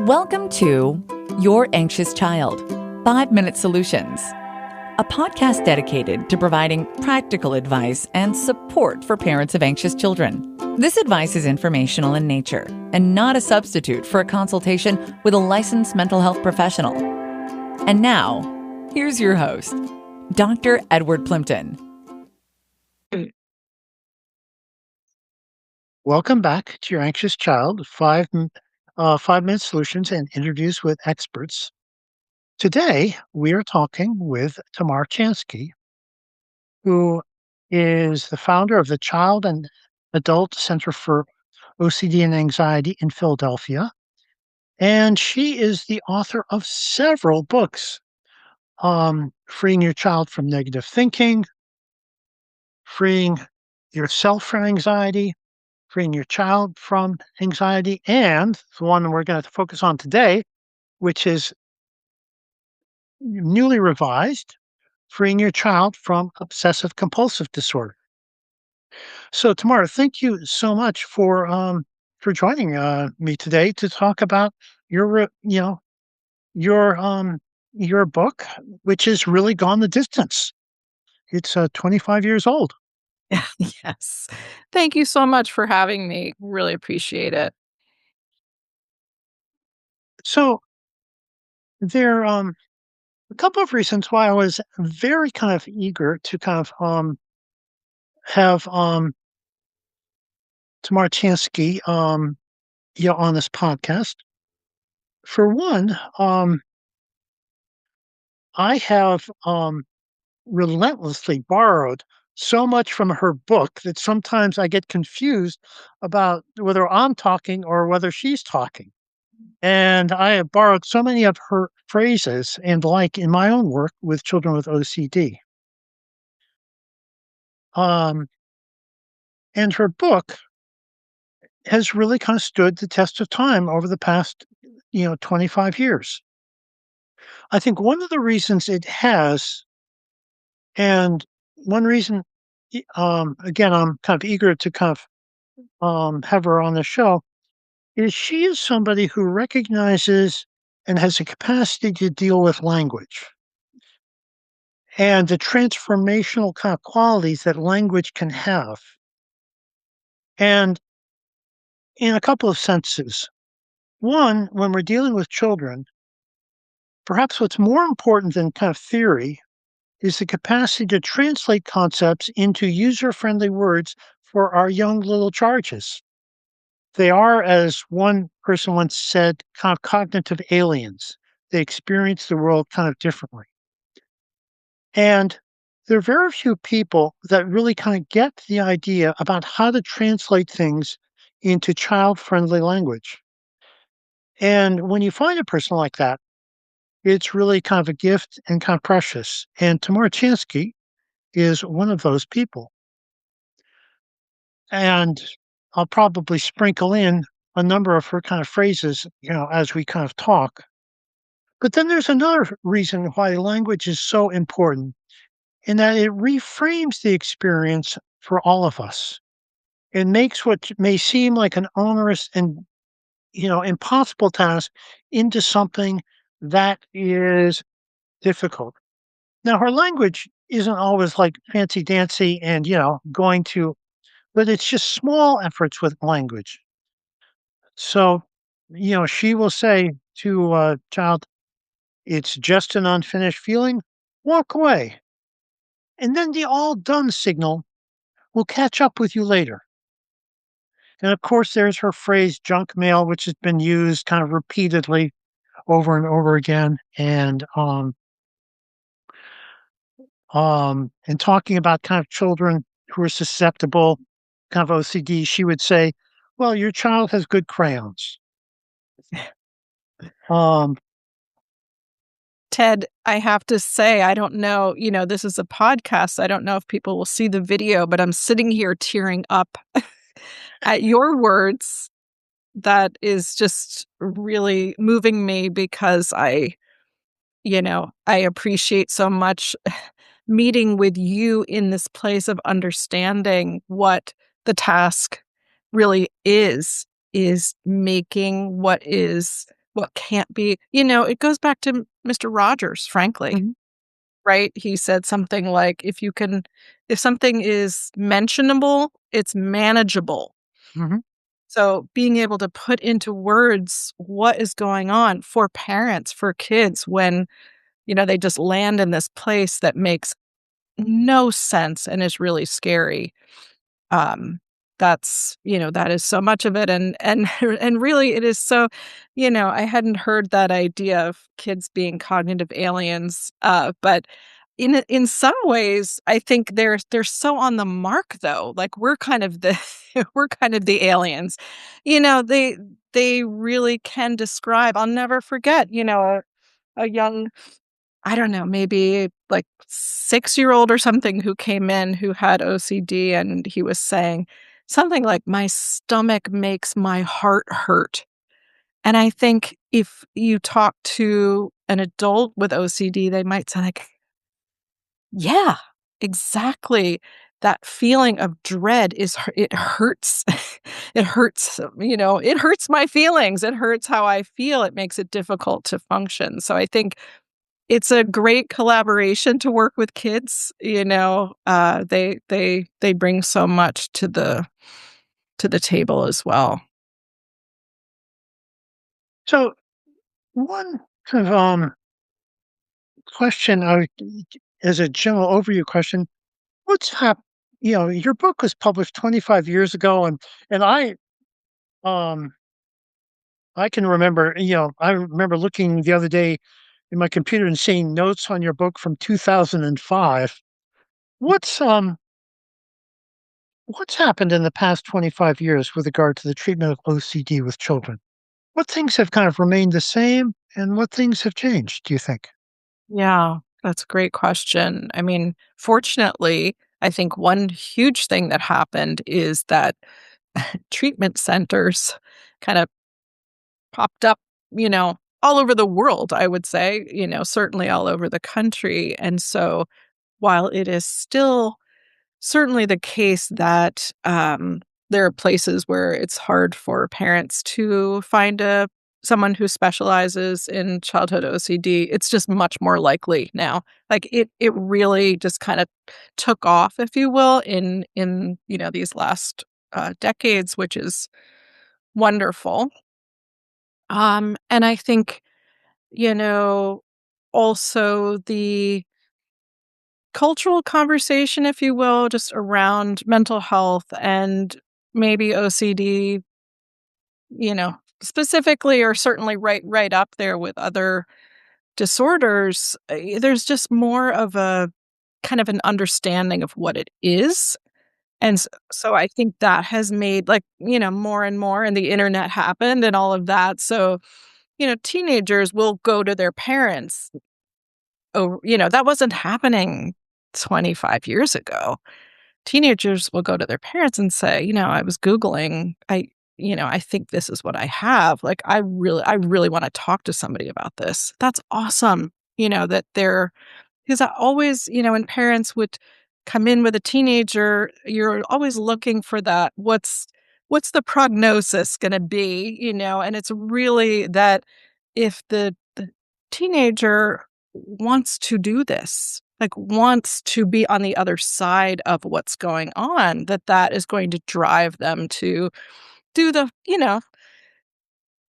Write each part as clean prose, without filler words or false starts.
Welcome to Your Anxious Child, 5-Minute Solutions, a podcast dedicated to providing practical advice and support for parents of anxious children. This advice is informational in nature and not a substitute for a consultation with a licensed mental health professional. And now, here's your host, Dr. Edward Plimpton. Welcome back to Your Anxious Child, 5-minute solutions and interviews with experts. Today, we are talking with Tamar Chansky, who is the founder of the Child and Adult Center for OCD and Anxiety in Philadelphia. And she is the author of several books, Freeing Your Child from Negative Thinking, Freeing Yourself from Anxiety, Freeing Your Child from Anxiety, and the one we're going to focus on today, which is newly revised, Freeing Your Child from Obsessive-Compulsive Disorder. So, Tamara, thank you so much for joining me today to talk about your your book, which has really gone the distance. It's 25 years old. Yes. Thank you so much for having me. Really appreciate it. So there a couple of reasons why I was very kind of eager to kind of have Tamar Chansky on this podcast. For one, I have relentlessly borrowed so much from her book that sometimes I get confused about whether I'm talking or whether she's talking. And I have borrowed so many of her phrases and like in my own work with children with OCD. And her book has really kind of stood the test of time over the past, 25 years. I think one of the reasons it has, and one reason, again, I'm kind of eager to kind of have her on the show, is she is somebody who recognizes and has a capacity to deal with language and the transformational kind of qualities that language can have. And in a couple of senses. One, when we're dealing with children, perhaps what's more important than kind of theory is the capacity to translate concepts into user-friendly words for our young little charges. They are, as one person once said, kind of cognitive aliens. They experience the world kind of differently. And there are very few people that really kind of get the idea about how to translate things into child-friendly language. And when you find a person like that, it's really kind of a gift and kind of precious. And Tamar Chansky is one of those people. And I'll probably sprinkle in a number of her kind of phrases, as we kind of talk. But then there's another reason why language is so important, in that it reframes the experience for all of us. It makes what may seem like an onerous and impossible task into something that is difficult. Now, her language isn't always like fancy dancy and, but it's just small efforts with language. So, she will say to a child, it's just an unfinished feeling, walk away. And then the all done signal will catch up with you later. And of course, there's her phrase junk mail, which has been used kind of repeatedly over and over again. And talking about kind of children who are susceptible, kind of OCD, she would say, well, your child has good crayons. Ted, I have to say, I don't know, this is a podcast. I don't know if people will see the video, but I'm sitting here tearing up at your words. That is just really moving me because I appreciate so much meeting with you in this place of understanding what the task really is making what is what can't be. It goes back to Mr. Rogers, frankly, Mhm. right? He said something like, if something is mentionable, it's manageable. Mhm. So being able to put into words what is going on for parents, for kids, when, they just land in this place that makes no sense and is really scary. Um, that is so much of it, and and really it is so, I hadn't heard that idea of kids being cognitive aliens, but in some ways, I think they're so on the mark though. Like we're kind of the we're kind of the aliens. They really can describe. I'll never forget, a young, I don't know, maybe like 6-year-old or something who came in who had OCD, and he was saying something like, "My stomach makes my heart hurt." And I think if you talk to an adult with OCD, they might say like, "Yeah, exactly. That feeling of dread it hurts. It hurts, it hurts my feelings. It hurts how I feel. It makes it difficult to function." So I think it's a great collaboration to work with kids, they bring so much to the table as well. So one kind of question, as a general overview question, what's happened? Your book was published 25 years ago, and um I can remember. I remember looking the other day in my computer and seeing notes on your book from 2005. What's um what's happened in the past 25 years with regard to the treatment of OCD with children? What things have kind of remained the same, and what things have changed, do you think? Yeah, that's a great question. I mean, fortunately, I think one huge thing that happened is that treatment centers kind of popped up, all over the world, I would say, certainly all over the country. And so while it is still certainly the case that, there are places where it's hard for parents to find someone who specializes in childhood OCD. It's just much more likely now. Like, it really just kinda took off, if you will, in, these last, decades, which is wonderful. And I think, you know, also the cultural conversation, if you will, just around mental health and maybe OCD, specifically, or certainly right up there with other disorders. There's just more of a kind of an understanding of what it is. And so I think that has made, like, more and more, and the internet happened and all of that. So, teenagers will go to their parents. Oh, that wasn't happening 25 years ago. Teenagers will go to their parents and say, "I was Googling. I think this is what I have. Like, I really want to talk to somebody about this." That's awesome. That they're, because I always, when parents would come in with a teenager, you're always looking for that. What's the prognosis going to be? And it's really that if the teenager wants to do this, like wants to be on the other side of what's going on, that is going to drive them to do the,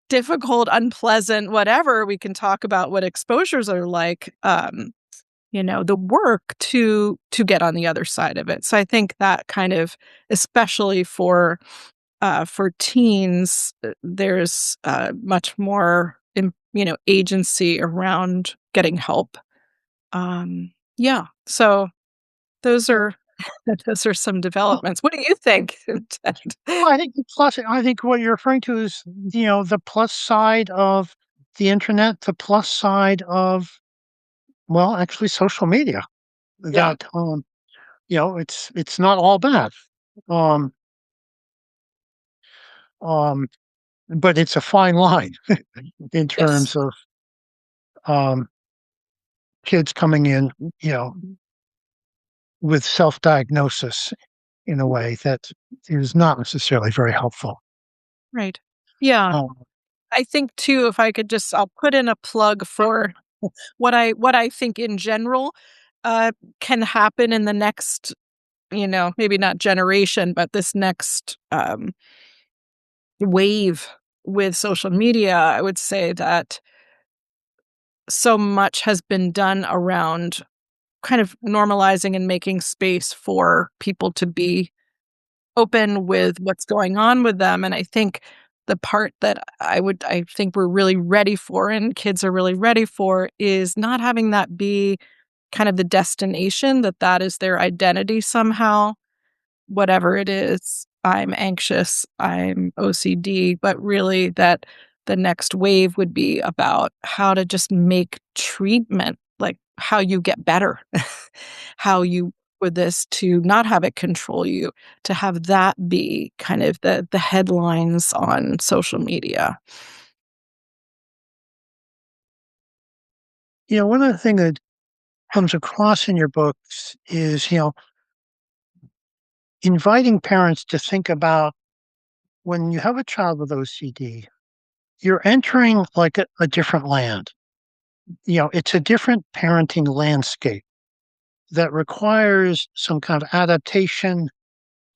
difficult, unpleasant, whatever. We can talk about what exposures are like, the work to get on the other side of it. So I think that kind of, especially for teens, there's much more, agency around getting help. Yeah. So those Yeah. are those are some Well, developments. What do you think, Ted? I think what you're referring to is, the plus side of the internet, the plus side of, well, actually social media. Yeah. That, it's not all bad. Um, um, but it's a fine line in Yes. terms of, um, kids coming in, with self-diagnosis in a way that is not necessarily very helpful. Right. Yeah. Um, I think too, if I could I'll put in a plug for what I think in general uh, can happen in the next, maybe not generation, but this next wave with social media. I would say that so much has been done around kind of normalizing and making space for people to be open with what's going on with them. And I think the part that I think we're really ready for and kids are really ready for is not having that be kind of the destination, that is their identity somehow, whatever it is. I'm anxious, I'm OCD, but really that the next wave would be about how to just make treatment, like how you get better, how you with this to not have it control you, to have that be kind of the headlines on social media. One of the things that comes across in your books is, inviting parents to think about when you have a child with OCD, you're entering like a different land. It's a different parenting landscape that requires some kind of adaptation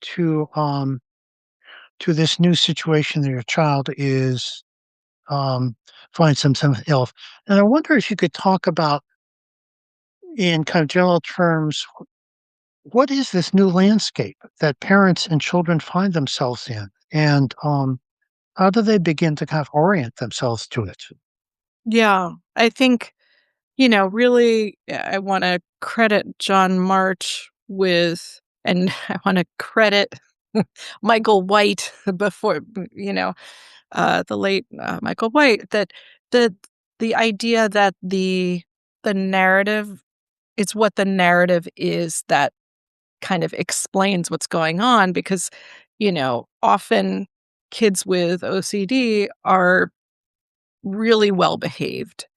to um to this new situation that your child is um finds themselves ill. And I wonder if you could talk about in kind of general terms, what is this new landscape that parents and children find themselves in? And how do they begin to kind of orient themselves to it? Yeah, I think, really, I want to credit John March with, and I want to credit Michael White before, the late Michael White, that the the idea that the narrative, it's what the narrative is that kind of explains what's going on, because often kids with OCD are really well behaved,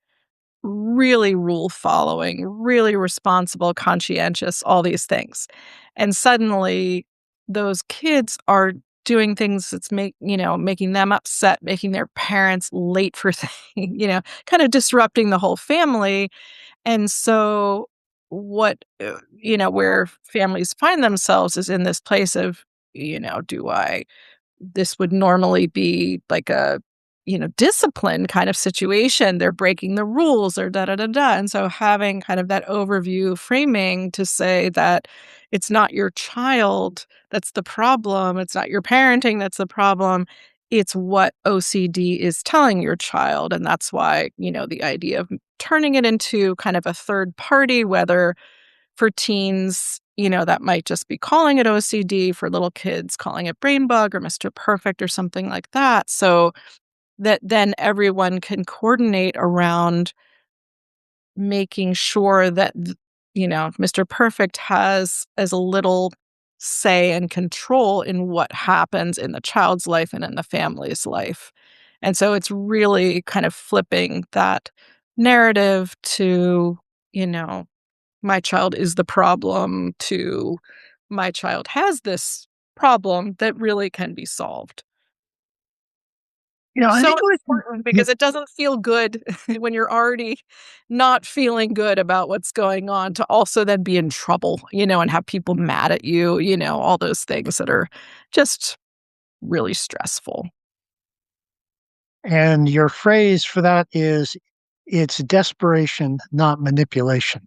really rule following, really responsible, conscientious, all these things. And suddenly those kids are doing things that's making them upset, making their parents late for things, kind of disrupting the whole family. And so where families find themselves is in this place of, do I this would normally be like a, discipline kind of situation. They're breaking the rules or da da da da. And so having kind of that overview framing to say that it's not your child that's the problem, it's not your parenting that's the problem, it's what OCD is telling your child. And that's why, the idea of turning it into kind of a third party, whether for teens, that might just be calling it OCD, for little kids, calling it brain bug or Mr. Perfect or something like that. So that then everyone can coordinate around making sure that, Mr. Perfect has as little say and control in what happens in the child's life and in the family's life. And so it's really kind of flipping that narrative to, you know, my child is the problem, to my child has this problem that really can be solved. I So think it was, important because it doesn't feel good when you're already not feeling good about what's going on, to also then be in trouble, and have people mad at you, all those things that are just really stressful. and your phrase for that is it's desperation, not manipulation.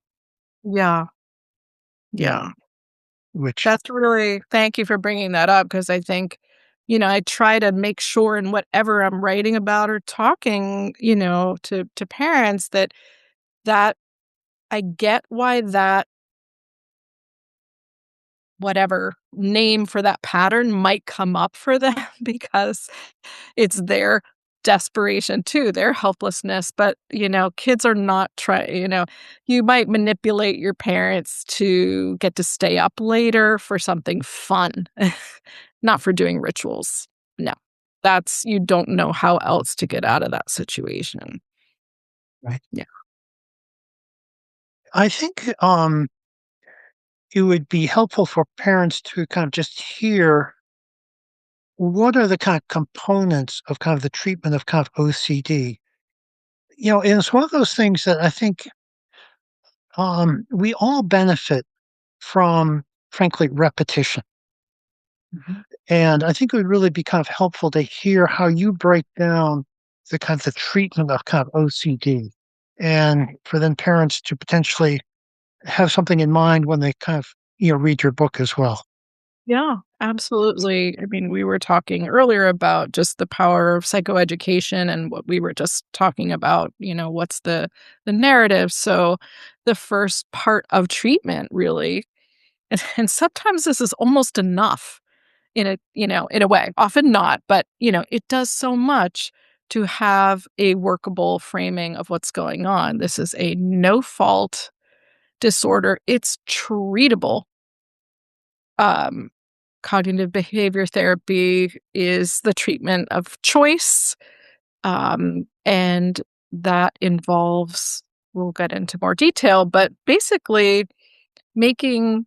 Yeah. Yeah, Yeah. which That's really, thank you for bringing that up, because I think, I try to make sure in whatever I'm writing about or talking, to parents, that I get why that whatever name for that pattern might come up for them because it's their desperation too, their helplessness. But, kids are not you might manipulate your parents to get to stay up later for something fun, not for doing rituals. No, you don't know how else to get out of that situation. right. Yeah. I think it would be helpful for parents to kind of just hear what are the kind of components of kind of the treatment of kind of OCD? And it's one of those things that I think we all benefit from, frankly, repetition. Mhm. And I think it would really be kind of helpful to hear how you break down the kind of the treatment of kind of OCD, and for then parents to potentially have something in mind when they kind of read your book as well. Yeah, absolutely. I mean, we were talking earlier about just the power of psychoeducation and what we were just talking about, what's the narrative. So the first part of treatment really, and sometimes this is almost enough in a way, often not, but it does so much to have a workable framing of what's going on. This is a no fault disorder. It's treatable. Um, Cognitive behavior therapy is the treatment of choice. And that involves, we'll get into more detail, but basically making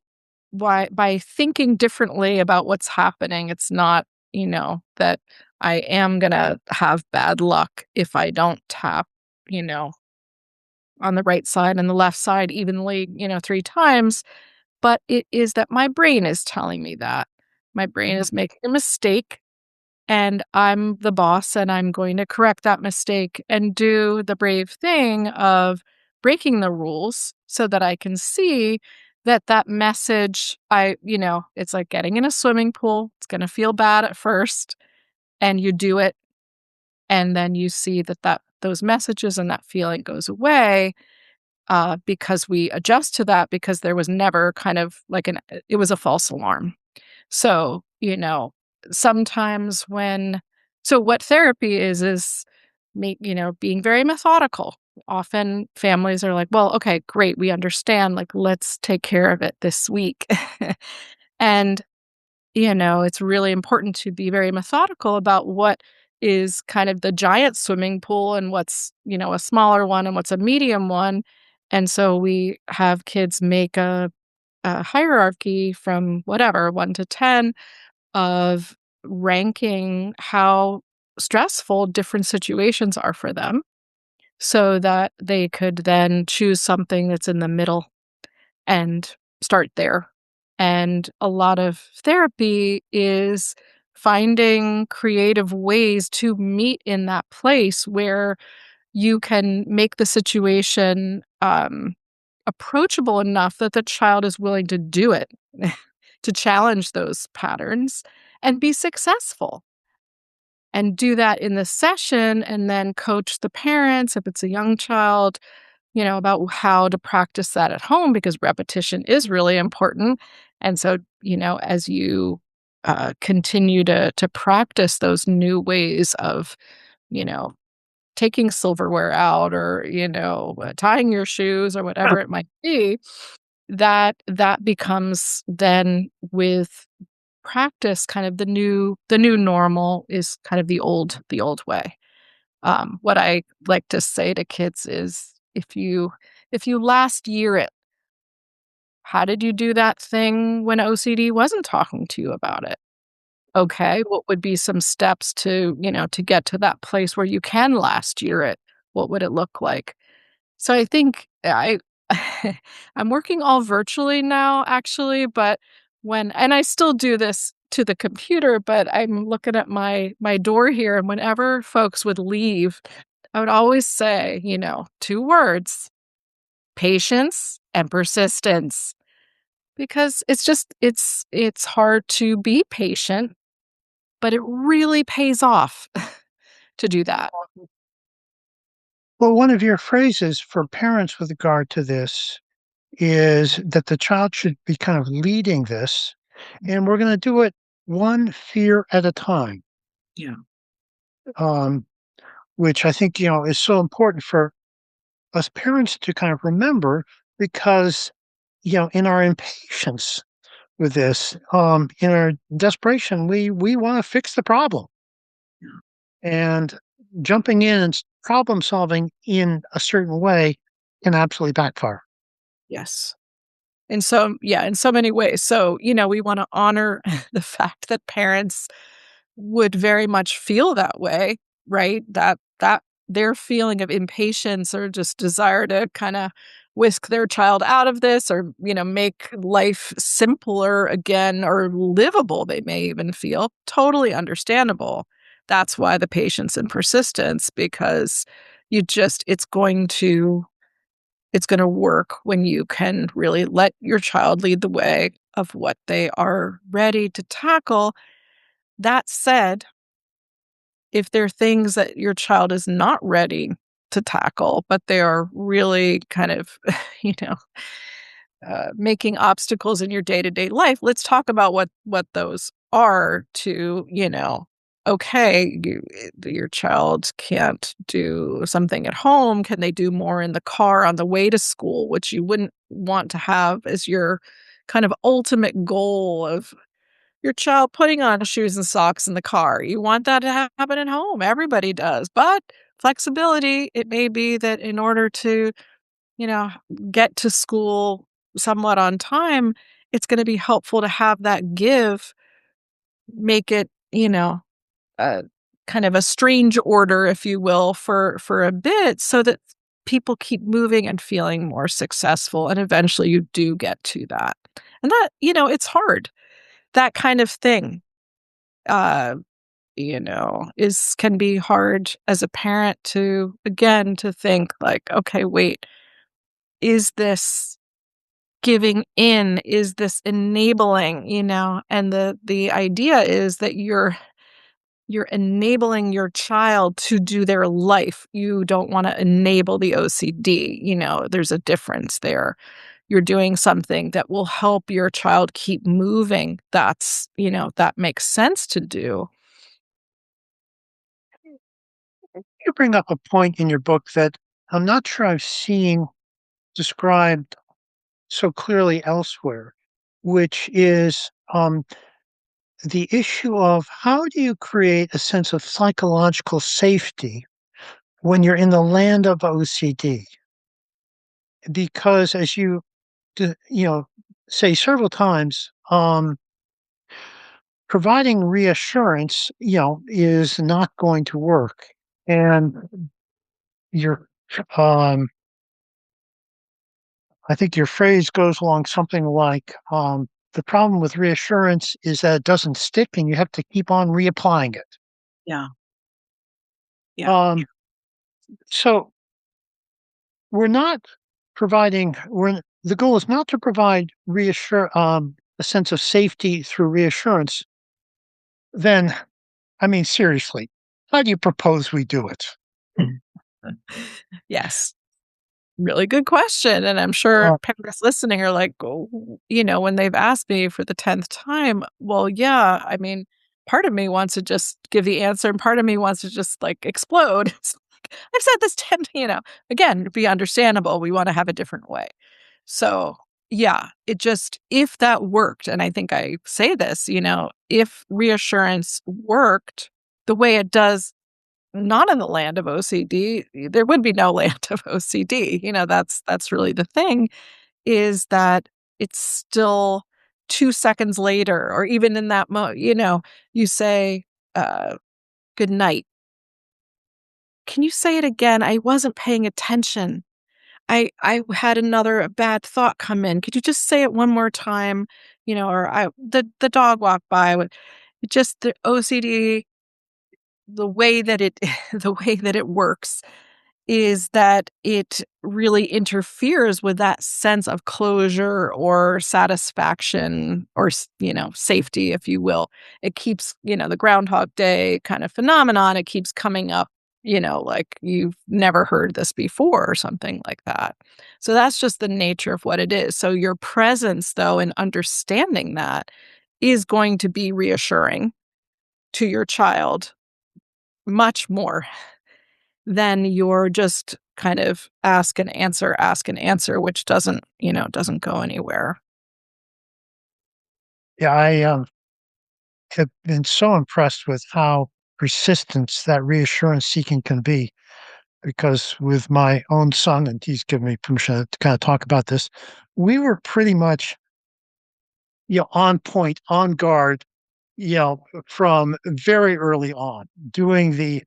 why by thinking differently about what's happening. It's not, that I am gonna have bad luck if I don't tap, you know, on the right side and the left side evenly, 3 times, but it is that my brain is telling me that. My brain is making a mistake, and I'm the boss, and I'm going to correct that mistake and do the brave thing of breaking the rules so that I can see that message it's like getting in a swimming pool. It's gonna feel bad at first, and you do it, and then you see that those messages and that feeling goes away, because we adjust to that because there was never kind of like it was a false alarm. So, sometimes what therapy is being very methodical. Often families are like, well, okay, great, we understand. Like, let's take care of it this week. And, it's really important to be very methodical about what is kind of the giant swimming pool and what's, a smaller one and what's a medium one. And so we have kids make a hierarchy from whatever, 1 to 10, of ranking how stressful different situations are for them so that they could then choose something that's in the middle and start there. And a lot of therapy is finding creative ways to meet in that place where you can make the situation approachable enough that the child is willing to do it, to challenge those patterns and be successful. And do that in the session and then coach the parents, if it's a young child, about how to practice that at home because repetition is really important. And so, as you continue to practice those new ways of, you know, taking silverware out or, tying your shoes or Yeah. whatever it might be, that becomes then with practice kind of the new normal is kind of the old way. What I like to say to kids is if you last year it, how did you do that thing when OCD wasn't talking to you about it? Okay, what would be some steps to get to that place where you can last year it? What would it look like? So I think I'm working all virtually now actually, but and I still do this to the computer, but I'm looking at my door here, and whenever folks would leave, I would always say, 2 words, patience and persistence, because it's hard to be patient, but it really pays off to do that. Well, one of your phrases for parents with regard to this is that the child should be kind of leading this, and we're going to do it one fear at a time, Yeah. um, which I think is so important for us parents to kind of remember because in our impatience with this, in our desperation, we want to fix the problem, and jumping in and problem solving in a certain way can absolutely backfire. Yes. In so many ways. So, we wanna honor the fact that parents would very much feel that way, right? That their feeling of impatience or just desire to kind of whisk their child out of this, or make life simpler again or livable, they may even feel totally understandable. That's why the patience and persistence, because it's going to work when you can really let your child lead the way of what they are ready to tackle. That said, if there are things that your child is not ready to tackle, but they are really kind of, you know, making obstacles in your day-to-day life, let's talk about what those are. Okay, your child can't do something at home. Can they do more in the car on the way to school, which you wouldn't want to have as your kind of ultimate goal of your child putting on shoes and socks in the car. You want that to happen at home. Everybody does. But flexibility, it may be that in order to, you know, get to school somewhat on time, it's going to be helpful to have that give, make it, uh, kind of a strange order, if you will, for a bit, so that people keep moving and feeling more successful. And eventually you do get to that. And that, it's hard. That kind of thing. Uh, is can be hard as a parent to think like, okay, wait, is this giving in? Is this enabling? And the idea is that you're enabling your child to do their life. You don't want to enable the OCD. There's a difference there. You're doing something that will help your child keep moving. That makes sense to do. You bring up a point in your book that I'm not sure I've seen described so clearly elsewhere, which is the issue of how do you create a sense of psychological safety when you're in the land of OCD? Because as you know, say several times, providing reassurance, is not going to work. And you're, um, I think your phrase goes along something like, the problem with reassurance is that it doesn't stick and you have to keep on reapplying it. Yeah. Yeah. Um, so we're not the goal is not to provide a sense of safety through reassurance. Then, I mean, seriously, how do you propose we do it? Yes. Really good question, and I'm sure Uh, parents listening are like, "Oh," when they've asked me for the 10th time, well, yeah, I mean, part of me wants to just give the answer, and part of me wants to just, like, explode. It's like, "I've said this 10," again, to be understandable, we wanna have a different way. So, yeah, if that worked, and I think I say this, if reassurance worked the way it does not in the land of OCD, there would be no land of OCD. That's really the thing, is that it's still 2 seconds later, or even in that you say, uh, "Good night." "Can you say it again? I wasn't paying attention. I had another bad thought come in. Could you just say it one more time?" Or the dog walked by. Just the OCD, the way that it the way that it works is that it really interferes with that sense of closure or satisfaction, or safety, if you will. It keeps, the Groundhog Day kind of phenomenon, it keeps coming up, like you've never heard this before or something like that. So that's just the nature of what it is. So your presence, though, in understanding that, is going to be reassuring to your child much more than your just kind of ask and answer, which doesn't go anywhere. yeah, I have been so impressed with how persistent that reassurance seeking can be. Because with my own son, and he's given me permission to kind of talk about this, we were pretty much on point, on guard from very early on, doing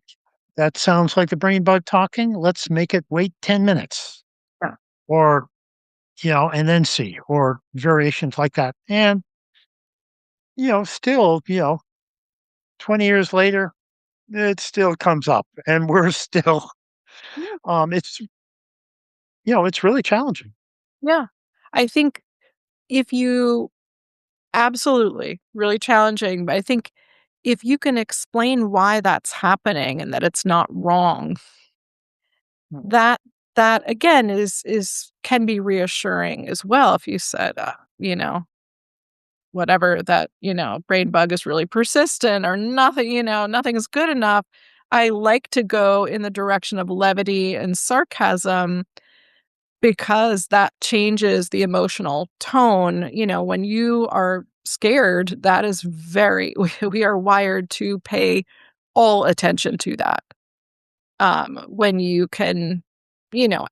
that sounds like the brain bug talking. Let's make it wait 10 minutes Yeah. or, and then see, or variations like that. And, still, 20 years later, it still comes up and we're still, Yeah. it's, it's really challenging. Yeah. I think if you absolutely really challenging, but I think if you can explain why that's happening and that it's not wrong, Mm. that that again is can be reassuring as well if you said, whatever that, brain bug is really persistent or nothing, nothing's good enough. I like to go in the direction of levity and sarcasm because that changes the emotional tone. When you are scared, that is very we are wired to pay all attention to that. When you can,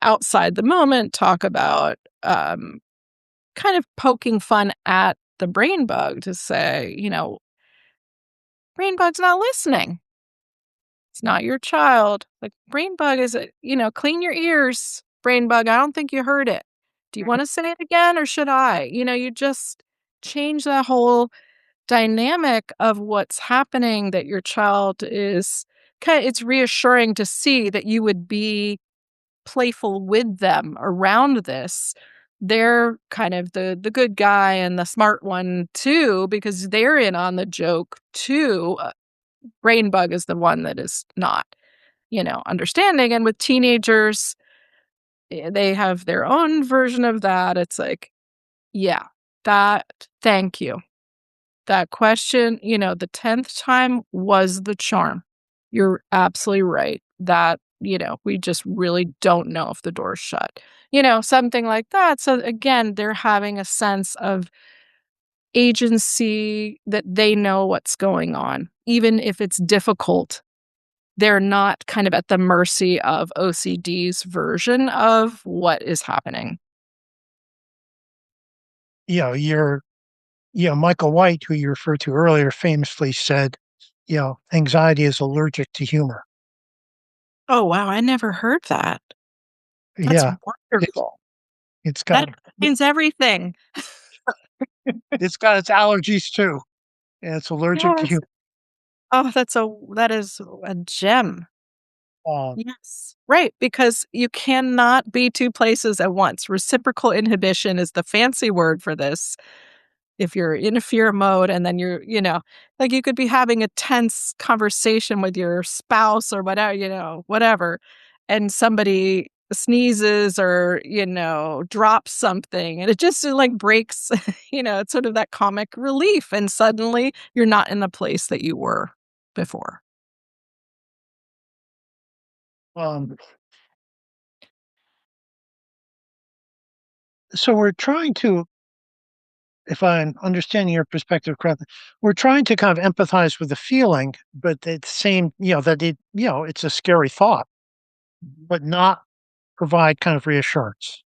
outside the moment talk about, kind of poking fun at the brain bug to say, brain bug's not listening. It's not your child. Like, brain bug is clean your ears, brain bug. I don't think you heard it. Do you want to say it again or should I? You just change that whole dynamic of what's happening, that your child is it's reassuring to see that you would be playful with them around this. They're kind of the good guy and the smart one too, because they're in on the joke too. Brain bug is the one that is not, understanding. And with teenagers, they have their own version of that. It's like, yeah, that, thank you. That question, the 10th time was the charm. You're absolutely right. That, we just really don't know if the door's shut. Something like that. So again, they're having a sense of agency, that they know what's going on. Even if it's difficult, they're not kind of at the mercy of OCD's version of what is happening. You're Michael White, who you referred to earlier, famously said, anxiety is allergic to humor. Oh, wow. I never heard that. That's Yeah, it's wonderful. it's That got explains everything. it's got its allergies too, and it's allergic to Yes. humor. Oh, that is a gem. Um, Yes. Right, because you cannot be 2 places at once. Reciprocal inhibition is the fancy word for this. If you're in a fear mode and then you're, like, you could be having a tense conversation with your spouse or whatever, whatever, and somebody sneezes or, drops something, and it just, like, breaks, it's sort of that comic relief, and suddenly you're not in the place that you were before. um, so we're trying to, if I'm understanding your perspective correctly, we're trying to kind of empathize with the feeling, but it's same, that it's a scary thought, but not provide kind of reassurance.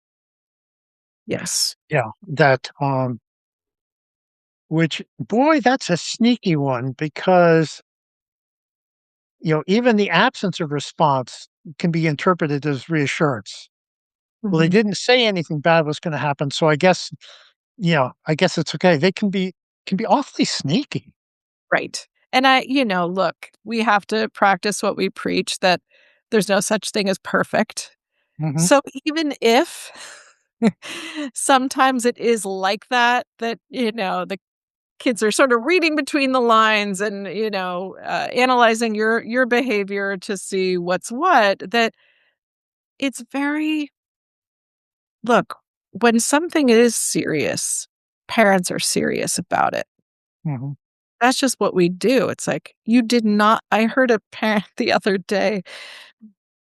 Yes. That which, boy, that's a sneaky one because even the absence of response can be interpreted as reassurance. Well, they Mhm. didn't say anything bad was going to happen, so I guess it's okay. They can be awfully sneaky. Right. And look, we have to practice what we preach, that there's no such thing as perfect. Hmm. So even if sometimes it is like that, the kids are sort of reading between the lines and, analyzing your behavior to see what's what, that it's very, look, when something is serious, parents are serious about it. Hmm. That's just what we do. It's like, you did not I heard a parent the other day,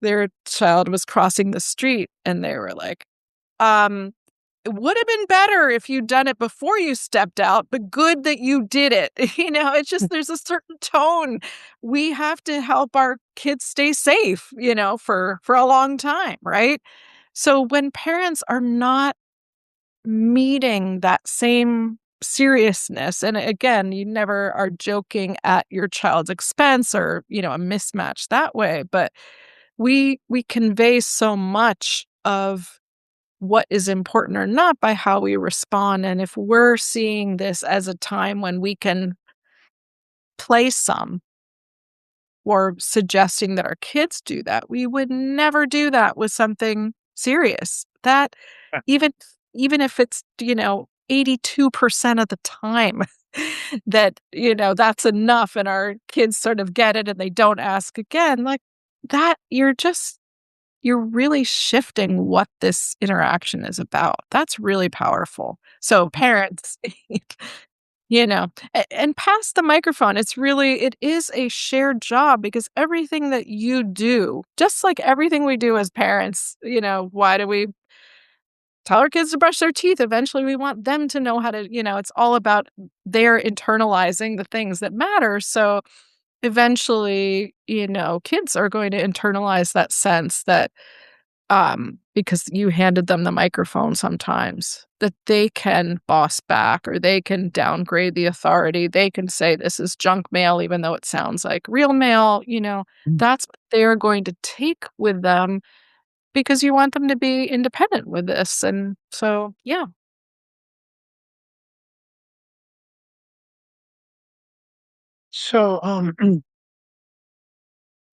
their child was crossing the street, and they were like, "It would have been better if you'd done it before you stepped out, but good that you did it." It's just there's a certain tone. We have to help our kids stay safe, for a long time, right? So when parents are not meeting that same seriousness. And again, you never are joking at your child's expense or, a mismatch that way. But we convey so much of what is important or not by how we respond. And if we're seeing this as a time when we can play some or suggesting that our kids do that, we would never do that with something serious. That Yeah. even if it's, 82% of the time that, that's enough and our kids sort of get it and they don't ask again, like that, you're really shifting what this interaction is about. That's really powerful. So parents, and pass the microphone. It is a shared job because everything that you do, just like everything we do as parents, why do we tell our kids to brush their teeth? Eventually we want them to know how to, it's all about their internalizing the things that matter. So eventually, kids are going to internalize that sense that because you handed them the microphone sometimes, that they can boss back or they can downgrade the authority. They can say this is junk mail, even though it sounds like real mail. Mm. That's what they're going to take with them because you want them to be independent with this. And so, yeah. So,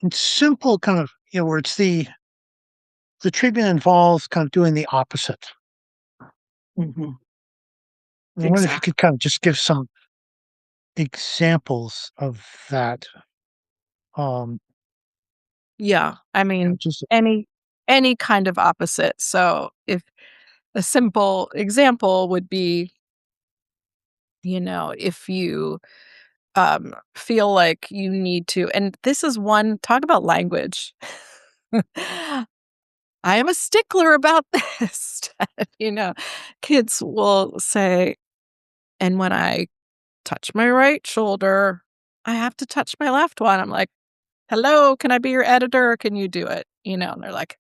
it's simple kind of, where it's the treatment involves kind of doing the opposite. Hmm. I wonder if you Exactly. could kind of just give some examples of that. Um, Yeah. I mean, just any kind of opposite. So if a simple example would be, if you feel like you need to, and this is one, talk about language. I am a stickler about this. you know, Kids will say, and when I touch my right shoulder, I have to touch my left one. I'm like, hello, can I be your editor? Or can you do it? And they're like,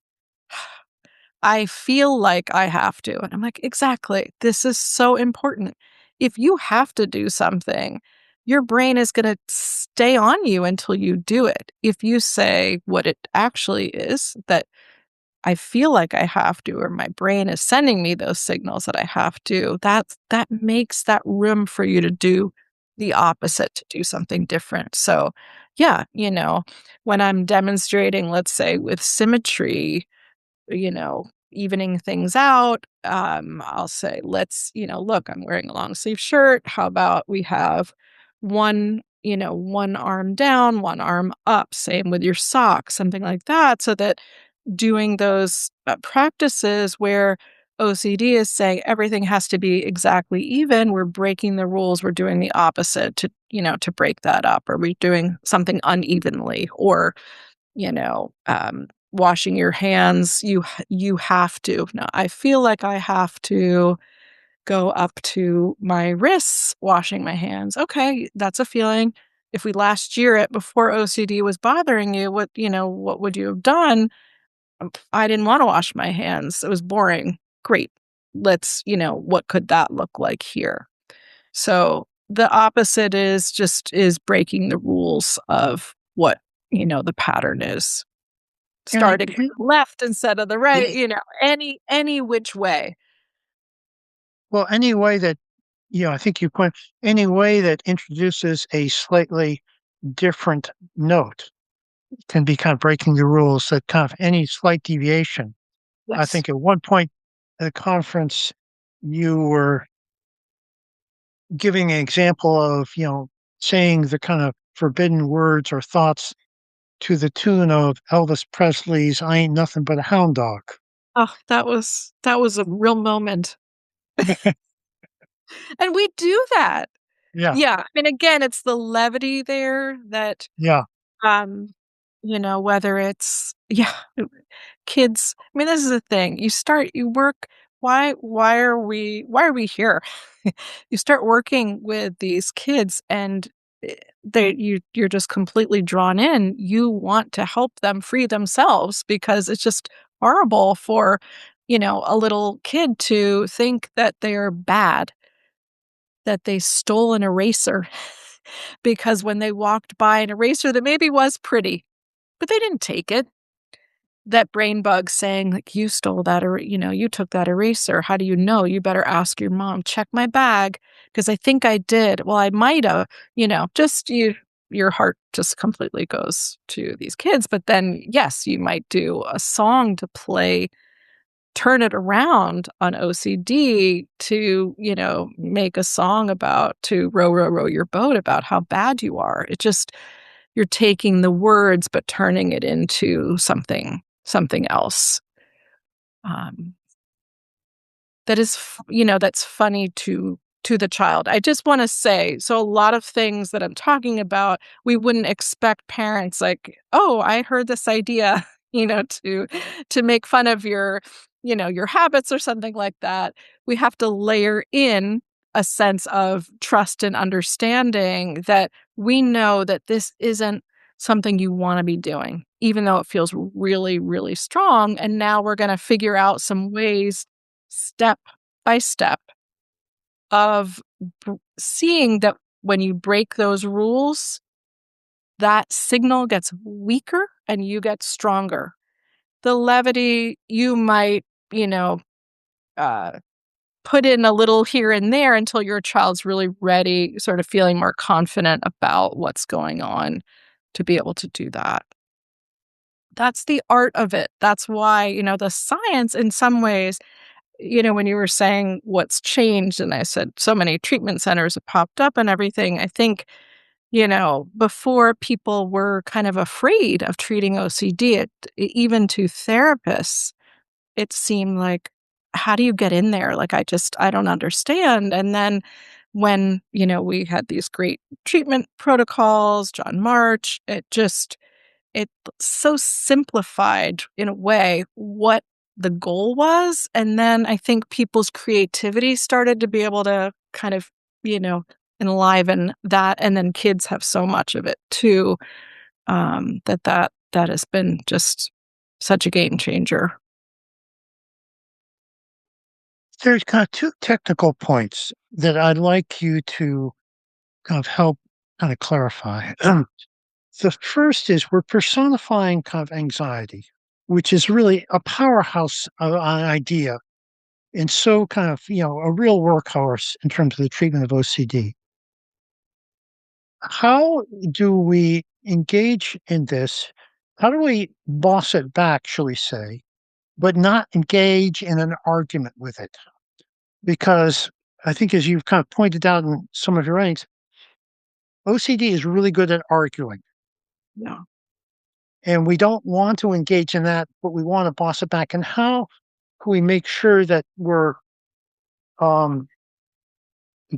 I feel like I have to. And I'm like, exactly. This is so important. If you have to do something, your brain is going to stay on you until you do it. If you say what it actually is, that I feel like I have to, or my brain is sending me those signals that I have to, that makes that room for you to do the opposite, to do something different. So, yeah, when I'm demonstrating, let's say with symmetry, evening things out, I'll say, look, I'm wearing a long sleeve shirt. How about we have one arm down, one arm up, same with your socks, something like that, so that doing those practices where OCD is saying everything has to be exactly even, we're breaking the rules, we're doing the opposite to break that up, or we're doing something unevenly, or washing your hands, you have to. Now, I feel like I have to go up to my wrists washing my hands. Okay, that's a feeling. If we last year it before OCD was bothering you, what would you have done? I didn't want to wash my hands. It was boring. Great. What could that look like here? So the opposite is breaking the rules of what, the pattern is. and I Starting with the left instead of the right, any which way. well, any way that I think you point any way that introduces a slightly different note can be kind of breaking the rules. That kind of any slight deviation. I Yes. think at one point at a conference, you were giving an example of, saying the kind of forbidden words or thoughts to the tune of Elvis Presley's "I Ain't Nothing But a Hound Dog." Oh, that was a real moment. And we do that. Yeah, Yeah. I mean, again, it's the levity there that, yeah, um, whether it's, yeah, kids. I mean, this is the thing. You work. Why are we here? You start working with these kids and you're just completely drawn in. You want to help them free themselves because it's just horrible for, a little kid to think that they're bad. that they stole an eraser because when they walked by an eraser that maybe was pretty, but they didn't take it. That brain bug saying, like, you stole that, or, you took that eraser. How do you know? You better ask your mom. Check my bag because I think I did. Well, I might have, just your heart just completely goes to these kids. But then, yes, you might do a song to play, turn it around on OCD to, make a song about to row, row, row your boat about how bad you are. It just, you're taking the words, but turning it into something else. Um, that is, that's funny to the child. I just want to say, so a lot of things that I'm talking about, we wouldn't expect parents like, oh, I heard this idea, to make fun of your, your habits or something like that. We have to layer in a sense of trust and understanding that we know that this isn't something you want to be doing, even though it feels really, really strong. And now we're going to figure out some ways, step by step, of seeing that when you break those rules, that signal gets weaker and you get stronger. The levity, you might, uh, put in a little here and there until your child's really ready, sort of feeling more confident about what's going on to be able to do that. That's the art of it. That's why, the science in some ways, when you were saying what's changed, and I said so many treatment centers have popped up and everything, I think, before people were kind of afraid of treating OCD, even to therapists, it seemed like, how do you get in there? Like, I don't understand. And then when, we had these great treatment protocols, John March, it so simplified in a way what the goal was. And then I think people's creativity started to be able to kind of, enliven that. And then kids have so much of it too, that has been just such a game changer. There's kind of two technical points that I'd like you to kind of help kind of clarify. The first is we're personifying kind of anxiety, which is really a powerhouse of an idea and so kind of, a real workhorse in terms of the treatment of OCD. How do we engage in this? How do we boss it back, shall we say, but not engage in an argument with it? Because I think, as you've kind of pointed out in some of your writings, OCD is really good at arguing. Yeah. And we don't want to engage in that, but we want to boss it back. And how can we make sure that we're um,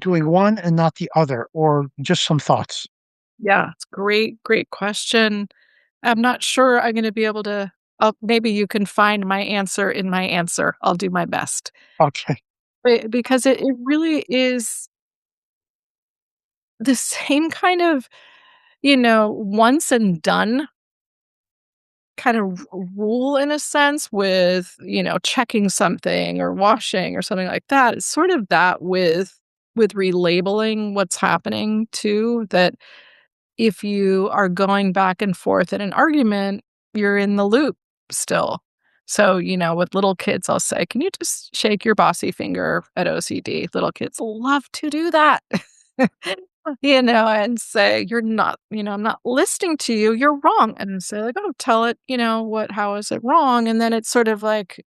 doing one and not the other, or just some thoughts? Yeah. It's great question. I'm not sure I'm going to be able to. Maybe you can find my answer in my answer. I'll do my best. Okay. Because it really is the same kind of, once and done kind of rule in a sense with, checking something or washing or something like that. It's sort of that with relabeling what's happening too, that if you are going back and forth in an argument, you're in the loop still. So, with little kids, I'll say, can you just shake your bossy finger at OCD? Little kids love to do that. And say, you're not, I'm not listening to you, you're wrong. And say, like, oh, tell it, how is it wrong? And then it's sort of like,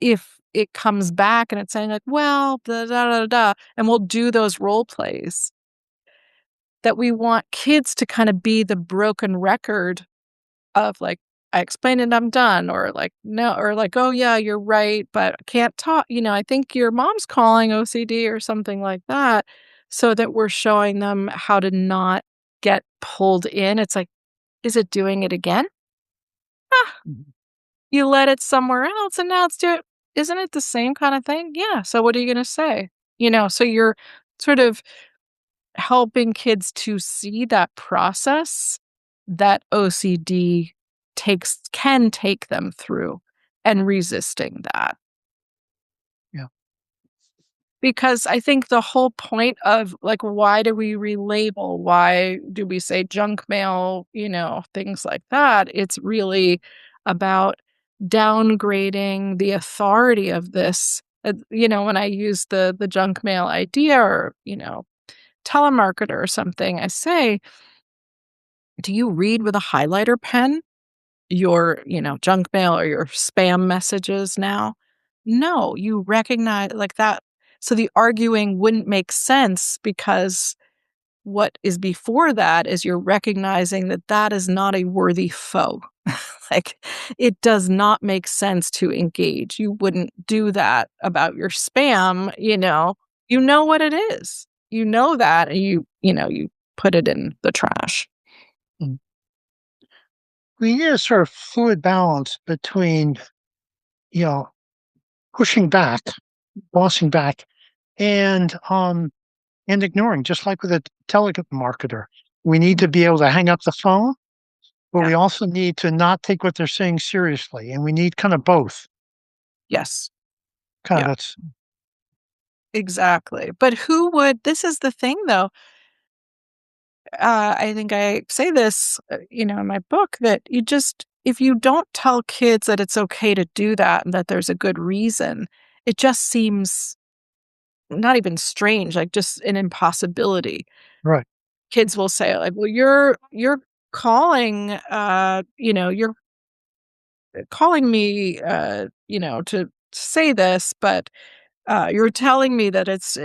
if it comes back and it's saying, like, well, da da da da, and we'll do those role plays that we want kids to kind of be the broken record of, like, I explained it, I'm done, or like, no, or like, oh yeah, you're right, but I can't talk, I think your mom's calling OCD or something like that, so that we're showing them how to not get pulled in. It's like, is it doing it again? Ah, Mhm. you let it somewhere else and now it's doing, isn't it the same kind of thing? Yeah. So what are you going to say? So you're sort of helping kids to see that process that OCD can take them through, and resisting that. Yeah. Because I think the whole point of, like, why do we relabel? Why do we say junk mail, things like that? It's really about downgrading the authority of this. When I use the junk mail idea or, telemarketer or something, I say, do you read with a highlighter pen your, junk mail or your spam messages now? No, you recognize like that. So the arguing wouldn't make sense because what is before that is you're recognizing that that is not a worthy foe. Like, it does not make sense to engage. You wouldn't do that about your spam, You know what it is. You know that, and you put it in the trash. Mm. We need a sort of fluid balance between, you know, pushing back, bossing back, and ignoring, just like with a telemarketer. We need to be able to hang up the phone, but Yeah. we also need to not take what they're saying seriously, and we need kind of both. Yes. Kind of Yeah, that's exactly. But this is the thing though, I think I say this, in my book that if you don't tell kids that it's okay to do that and that there's a good reason, it just seems not even strange, like just an impossibility. right. Kids will say like, "Well, you're calling, you're calling me, to say this, but you're telling me that it's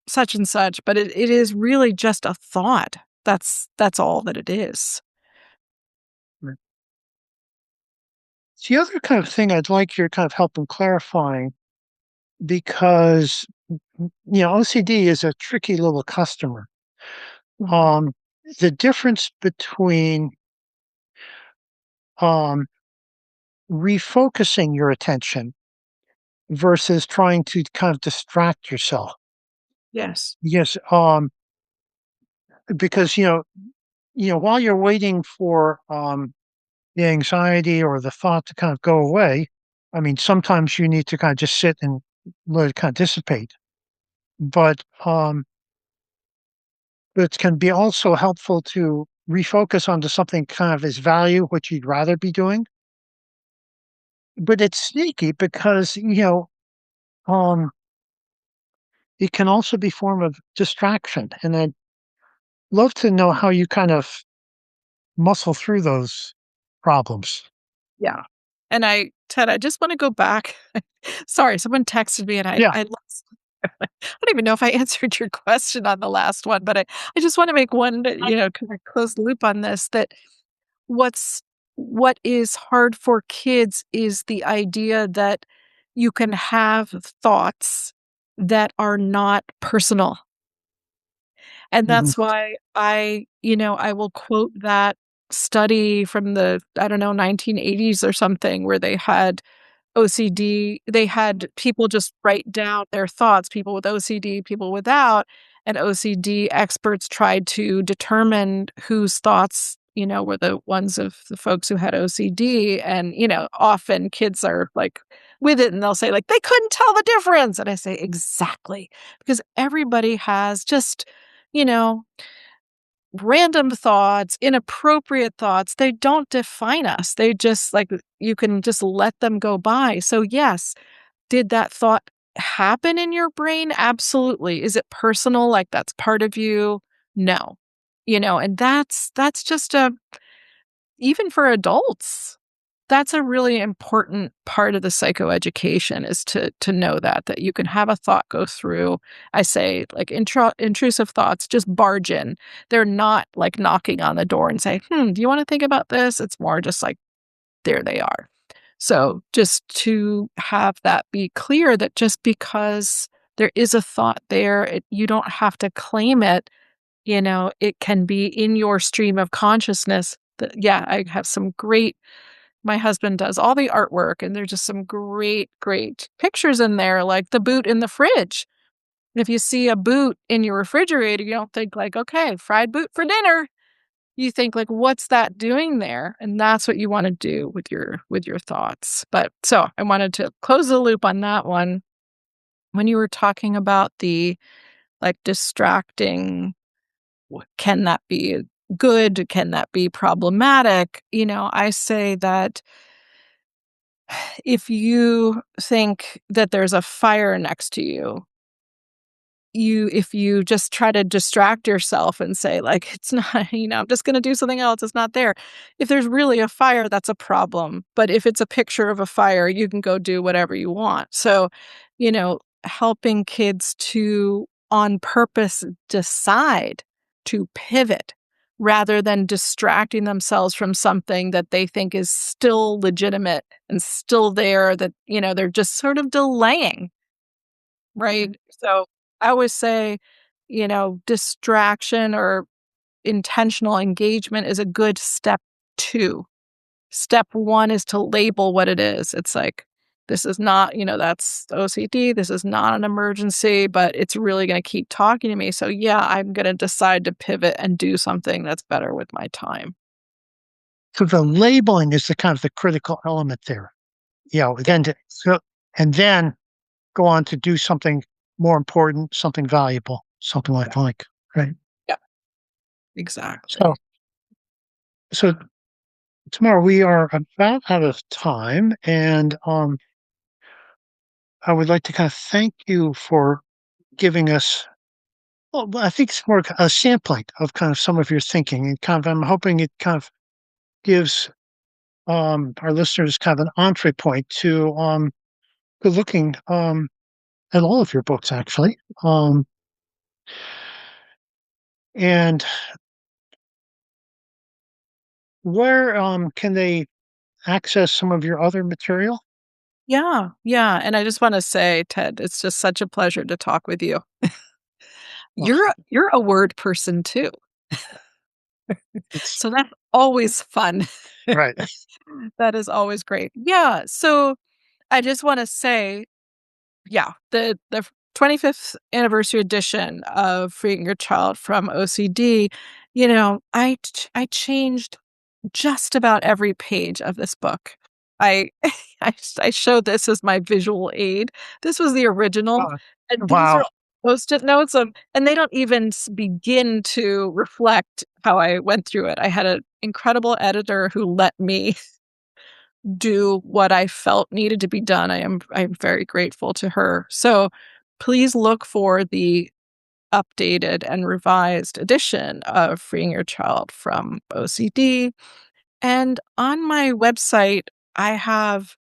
such and such, but it is really just a thought. That's all that it is." Right. The other kind of thing I'd like your kind of help in clarifying, because OCD is a tricky little customer. Um, the difference between um, refocusing your attention versus trying to kind of distract yourself. Yes. Yes, because while you're waiting for the anxiety or the thought to kind of go away, I mean, sometimes you need to kind of just sit and let it kind of dissipate. But it can be also helpful to refocus onto something kind of as value, what you'd rather be doing. But it's sneaky because um, it can also be form of distraction, and I'd love to know how you kind of muscle through those problems. Yeah. And I just want to go back. Sorry, someone texted me and Yeah. I lost. I don't even know if I answered your question on the last one, but I just want to make one, kind of close the loop on this, that what's what is hard for kids is the idea that you can have thoughts that are not personal. And Mhm. that's why I will quote that study from the, I don't know, 1980s or something, where they had OCD. They had people just write down their thoughts, people with OCD, people without, and OCD experts tried to determine whose thoughts, were the ones of the folks who had OCD. And, often kids are like with it and they'll say like, they couldn't tell the difference. And I say, exactly, because everybody has just, you know, random thoughts, inappropriate thoughts. They don't define us. They just like, you can just let them go by. So, yes, did that thought happen in your brain? Absolutely. Is it personal? Like that's part of you? No. And that's just even for adults, that's a really important part of the psychoeducation, is to know that you can have a thought go through. I say like intrusive thoughts just barge in. They're not like knocking on the door and say, do you want to think about this? It's more just like there they are. So just to have that be clear, that just because there is a thought there, you don't have to claim it. It can be in your stream of consciousness. Yeah, I have some great, my husband does all the artwork, and there's just some great, great pictures in there, like the boot in the fridge. If you see a boot in your refrigerator, you don't think like, okay, fried boot for dinner. You think like, what's that doing there? And that's what you want to do with your thoughts. But so I wanted to close the loop on that one. when you were talking about the distracting, can that be good? Can that be problematic? I say that if you think that there's a fire next to you, if you just try to distract yourself and say it's not, I'm just going to do something else, it's not there. If there's really a fire, that's a problem. But if it's a picture of a fire, you can go do whatever you want. So, helping kids to on purpose decide to pivot rather than distracting themselves from something that they think is still legitimate and still there, that they're just sort of delaying. Right. So I always say, distraction or intentional engagement is a good step 2. Step 1 is to label what it is. It's this is not, that's OCD. This is not an emergency, but it's really going to keep talking to me. So yeah, I'm going to decide to pivot and do something that's better with my time. So the labeling is the critical element there. And then go on to do something more important, something valuable, something like, right? Yeah, exactly. So Tamar, we are about out of time, and I would like to kind of thank you for giving us, well, I think it's more a sampling of kind of some of your thinking, and I'm hoping it kind of gives our listeners kind of an entree point to looking at all of your books, actually. And where can they access some of your other material? Yeah, yeah. And I just want to say, Ted, it's just such a pleasure to talk with you. Well, You're a word person too. it's So that's always fun. right. That is always great. Yeah. So I just want to say, yeah, the 25th anniversary edition of Freeing Your Child from OCD, I changed just about every page of this book. I I showed this as my visual aid. This was the original, Uh, and these wow. are Post-it notes and they don't even begin to reflect how I went through it. I had an incredible editor who let me do what I felt needed to be done. I'm very grateful to her. So please look for the updated and revised edition of Freeing Your Child from OCD. And on my website, I have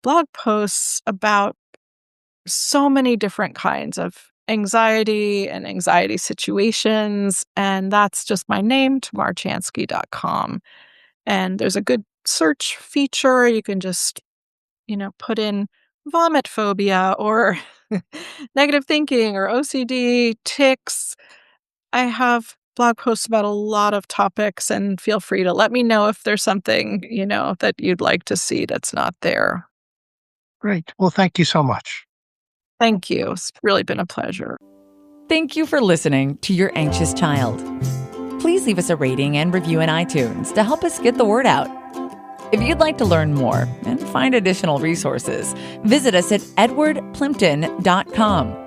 blog posts about so many different kinds of anxiety and anxiety situations. And that's just my name, tamarchansky.com. And there's a good search feature. You can just, put in vomit phobia or negative thinking or OCD, tics. I have blog posts about a lot of topics, and feel free to let me know if there's something, that you'd like to see that's not there. Great. Well, thank you so much. Thank you. It's really been a pleasure. Thank you for listening to Your Anxious Child. Please leave us a rating and review in iTunes to help us get the word out. If you'd like to learn more and find additional resources, visit us at edwardplimpton.com.